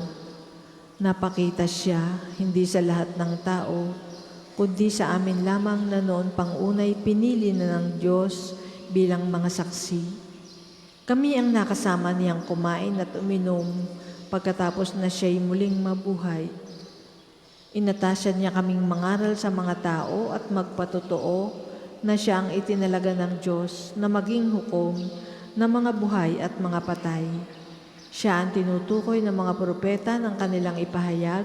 Napakita siya hindi sa lahat ng tao, kundi sa amin lamang na noon pang unay pinili na ng Diyos bilang mga saksi. Kami ang nakasama niyang kumain at uminom pagkatapos na siya'y muling mabuhay. Inatasyan niya kaming mangaral sa mga tao at magpatotoo na siya ang itinalaga ng Diyos na maging hukom ng mga buhay at mga patay. Siya ang tinutukoy ng mga propeta ng kanilang ipahayag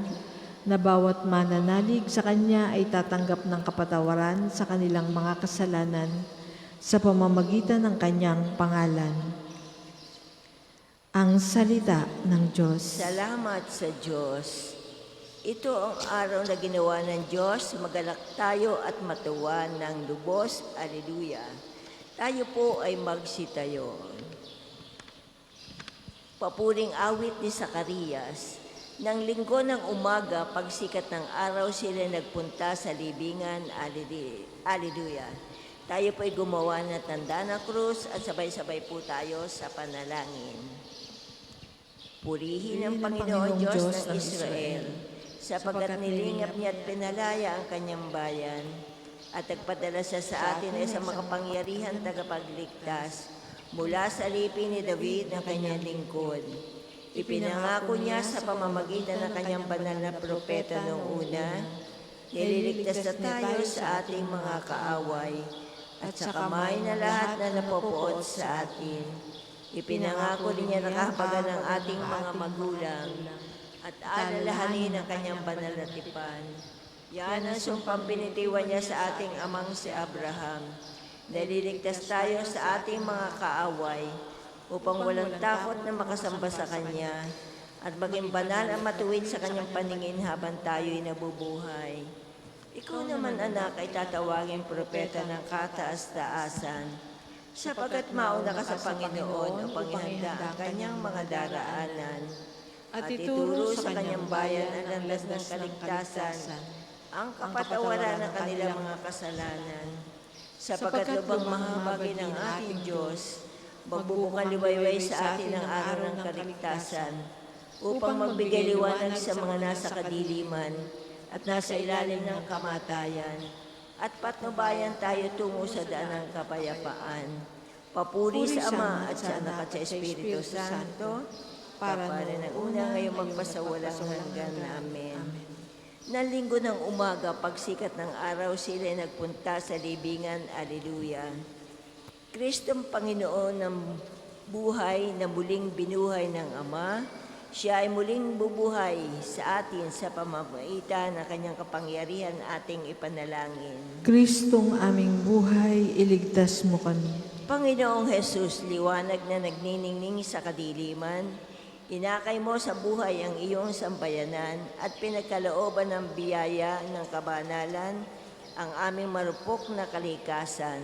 na bawat mananalig sa Kanya ay tatanggap ng kapatawaran sa kanilang mga kasalanan sa pamamagitan ng Kanyang pangalan. Ang salita ng Diyos. Salamat sa Diyos. Ito ang araw na ginawa ng Diyos. Magalak tayo at matuwa ng lubos. Alleluia. Tayo po ay magsitayo. Papuring awit ni Zacarias. Nang linggo ng umaga, pagsikat ng araw, sila nagpunta sa libingan. Alleluia. Tayo po ay gumawa ng tanda ng krus at sabay-sabay po tayo sa panalangin. Purihin ang Panginoon Diyos ng Israel, sapagkat nilingap niya at pinalaya ang kanyang bayan, at nagpadala siya sa atin ay sa makapangyarihan tagapagligtas mula sa lipi ni David na kanyang lingkod. Ipinangako niya sa pamamagitan ng kanyang banal na propeta noong una, nililigtas na tayo sa ating mga kaaway at sa kamay na lahat na napopoot sa atin. Ipinangako din niya nakahabagan ng ating mga magulang at alalahanin ang kanyang banal na tipan. Yan ang sumpang binitiwan niya sa ating amang si Abraham. Naliligtas tayo sa ating mga kaaway upang walang takot na makasamba sa Kanya at maging banal at matuwid sa Kanyang paningin habang tayo'y nabubuhay. Ikaw naman, anak, ay tatawagin propeta ng kataas-taasan, sapagkat mauna ka sa Panginoon upang ihanda ang Kanyang mga daraanan at ituro sa Kanyang bayan ang landas ng kaligtasan, ang kapatawaran ng kanilang mga kasalanan. Sapagkat lubang mahabagin ng ating Diyos, magbubukang liwayway sa atin ang araw ng kaligtasan, upang magbigay liwanag sa mga nasa kadiliman at nasa ilalim ng kamatayan, at patnubayan tayo tungo sa daan ng kapayapaan. Papuri sa Ama at sa Anak at sa Espiritu Santo, para ng una ngayong magpasawalang hanggan. Amen. Nang linggo ng umaga, pagsikat ng araw, sila nagpunta sa libingan. Alleluia. Kristong Panginoon ng buhay na muling binuhay ng Ama, siya ay muling bubuhay sa atin sa pamamagitan ng kanyang kapangyarihan ating ipanalangin. Kristong aming buhay, iligtas mo kami. Panginoong Jesus, liwanag na nagniningning sa kadiliman, inakay mo sa buhay ang iyong sambayanan at pinagkalooban ng biyaya ng kabanalan ang aming marupok na kalikasan.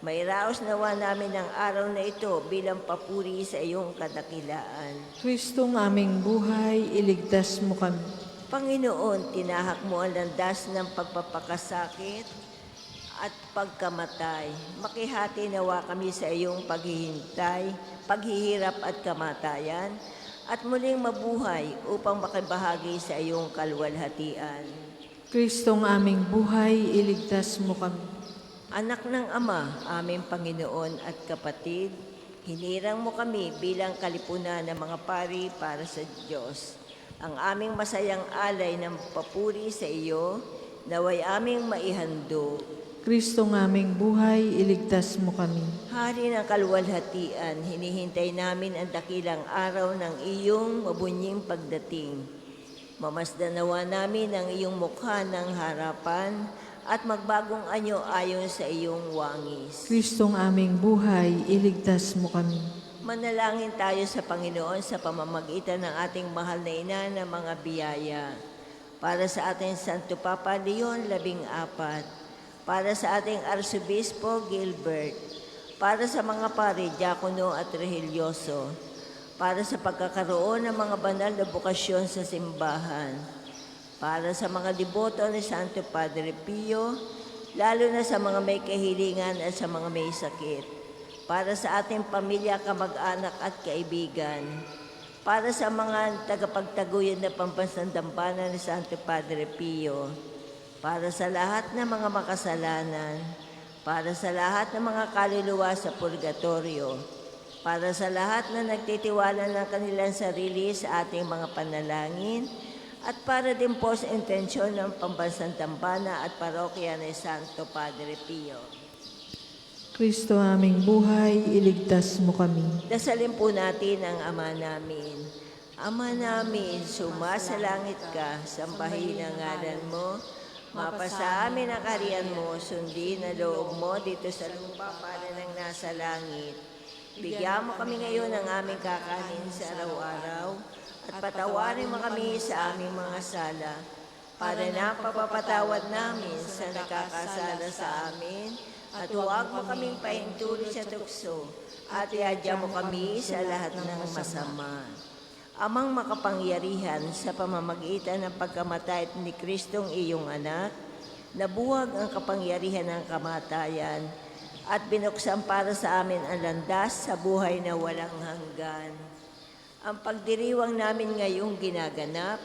May raos nawa namin ang araw na ito bilang papuri sa iyong kadakilaan. Kristong aming buhay, iligtas mo kami. Panginoon, tinahak mo ang landas ng pagpapakasakit at pagkamatay. Makihati nawa kami sa iyong paghihintay, paghihirap at kamatayan, at muling mabuhay upang makibahagi sa iyong kaluwalhatian. Kristong aming buhay, iligtas mo kami. Anak ng Ama, aming Panginoon at kapatid, hinirang mo kami bilang kalipunan ng mga pari para sa Diyos. Ang aming masayang alay ng papuri sa iyo, naway aming maihandog. Kristong aming buhay, iligtas mo kami. Hari ng kaluwalhatian, hinihintay namin ang dakilang araw ng iyong mabunying pagdating. Mamasdan nawa namin ang iyong mukha ng harapan at magbagong anyo ayon sa iyong wangis. Kristong aming buhay, iligtas mo kami. Manalangin tayo sa Panginoon sa pamamagitan ng ating mahal na ina ng mga biyaya. Para sa ating Santo Papa Leon 14, para sa ating Arsobispo Gilbert, para sa mga pari, diakono at religyoso, para sa pagkakaroon ng mga banal na bukasyon sa simbahan, para sa mga deboto ni Santo Padre Pio, lalo na sa mga may kahilingan at sa mga may sakit, para sa ating pamilya, kamag-anak at kaibigan, para sa mga tagapagtaguyod na pambansang dambana ni Santo Padre Pio, para sa lahat ng mga makasalanan, para sa lahat ng mga kaluluwa sa purgatorio, para sa lahat na nagtitiwala ng kanilang sarili sa ating mga panalangin, at para din po sa intensyon ng pambansang dambana at parokya ni Santo Padre Pio. Kristo aming buhay, iligtas mo kami. Dasalin po natin ang Ama namin. Ama namin, sumasalangit ka, sambahin ang ngalan mo. Mapasa amin ang kaharian mo, sundin ang loob mo dito sa lupa para nang nasa langit. Bigyan mo kami ngayon ng aming kakanin sa araw-araw at patawarin mo kami sa aming mga sala para na papapatawad namin sa nakakasala sa amin at huwag mo kaming pahintulot sa tukso at iadya mo kami sa lahat ng masama. Amang makapangyarihan, sa pamamagitan ng pagkamatay ni Kristong iyong anak, nabuwag ang kapangyarihan ng kamatayan at binuksan para sa amin ang landas sa buhay na walang hanggan. Ang pagdiriwang namin ngayong ginaganap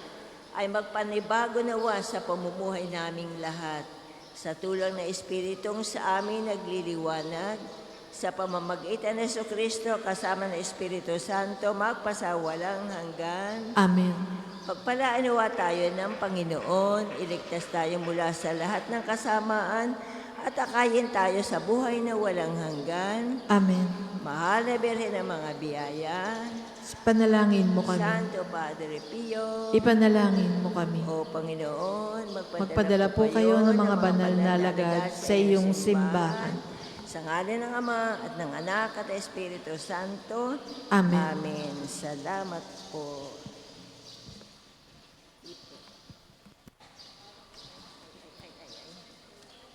ay magpanibago nawa sa pamumuhay naming lahat, sa tulong na Espiritong sa amin nagliliwanag, sa pamamagitan ng Jesucristo kasama ng Espiritu Santo, magpasawalang hanggan. Amen. Pagpalaan nawa tayo ng Panginoon, iligtas tayo mula sa lahat ng kasamaan, at akayin tayo sa buhay na walang hanggan. Amen. Mahal na Birhen ng mga biyaya, Panalangin mo kami. Santo Padre Pio, Ipanalangin mo kami. o Panginoon, Magpadala po kayo ng mga banal na alagad sa iyong simbahan. Sa ngalan ng Ama at ng Anak at Espiritu Santo. Amen. Amen. Salamat po.